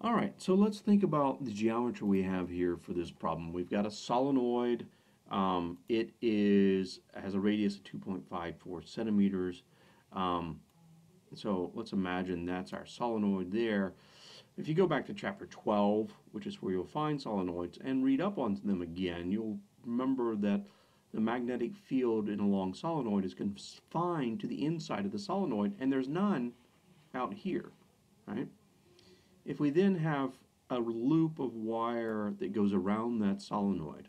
All right, so let's think about the geometry we have here for this problem. We've got a solenoid. It has a radius of 2.54 centimeters. So let's imagine that's our solenoid there. If you go back to chapter 12, which is where you'll find solenoids, and read up on them again, you'll remember that the magnetic field in a long solenoid is confined to the inside of the solenoid, and there's none out here, right? If we then have a loop of wire that goes around that solenoid,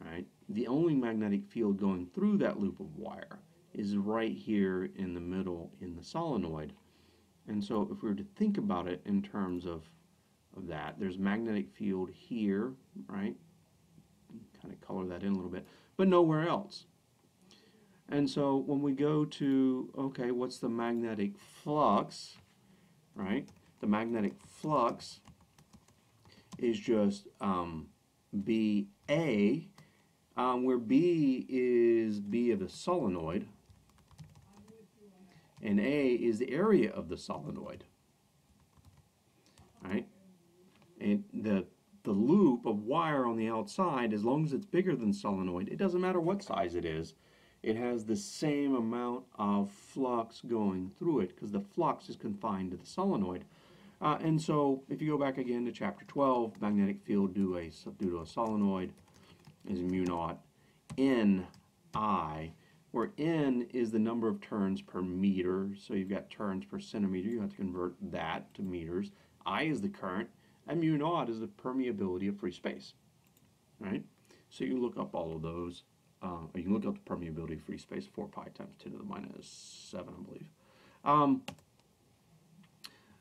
right, the only magnetic field going through that loop of wire is right here in the middle in the solenoid. And so if we were to think about it in terms of that, there's magnetic field here, right? Kind of color that in a little bit, but nowhere else. And so when we go to, okay, what's the magnetic flux, right? The magnetic flux is just BA, where B is B of the solenoid, and A is the area of the solenoid, right? And the loop of wire on the outside, as long as it's bigger than solenoid, it doesn't matter what size it is, it has the same amount of flux going through it because the flux is confined to the solenoid. And so if you go back again to chapter 12, magnetic field due to a solenoid is mu naught N I, where N is the number of turns per meter. So you've got turns per centimeter. You have to convert that to meters. I is the current, and mu naught is the permeability of free space, right? So you look up all of those. You can look up the permeability of free space, 4 pi times 10 to the minus 7, I believe.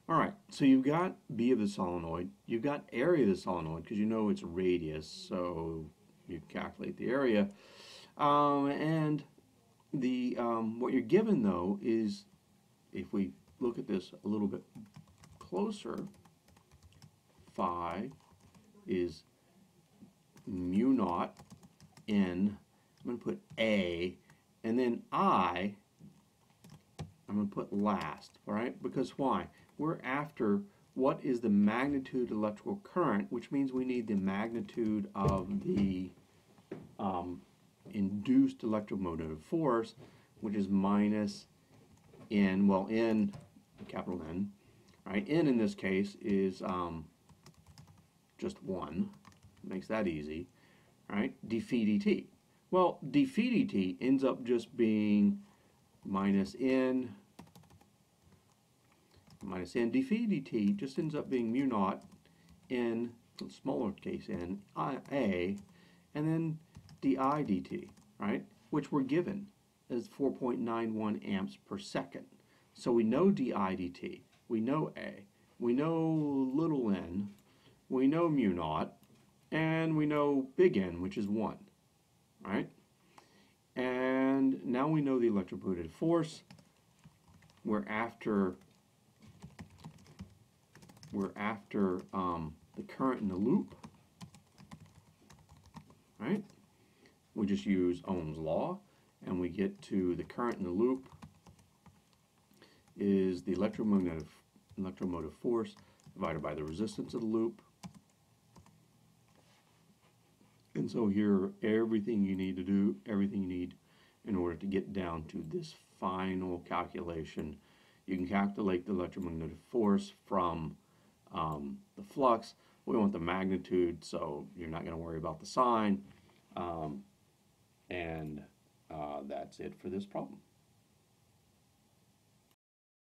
All right, so you've got B of the solenoid. You've got area of the solenoid because you know its radius, so you calculate the area. And the what you're given, though, is, if we look at this a little bit closer, phi is mu naught N. I'm going to put A, and then I'm going to put last, all right? Because why? We're after what is the magnitude electrical current, which means we need the magnitude of the induced electromotive force, which is minus N, well, N, capital N, right? N in this case is just 1, makes that easy, right? d phi dt. Well, d phi dt ends up just being minus N, d phi dt just ends up being mu naught N, smaller case N, A, and then di dt, right? Which we're given as 4.91 amps per second. So we know di dt, we know A, we know little n, we know mu naught, and we know big N, which is 1, right? And now we know the electromotive force. We're after the current in the loop, right? We just use Ohm's law, and we get to the current in the loop is the electromotive force divided by the resistance of the loop. And so here, everything you need to do, everything you need in order to get down to this final calculation. You can calculate the electromagnetic force from the flux. We want the magnitude, so you're not going to worry about the sign. And that's it for this problem.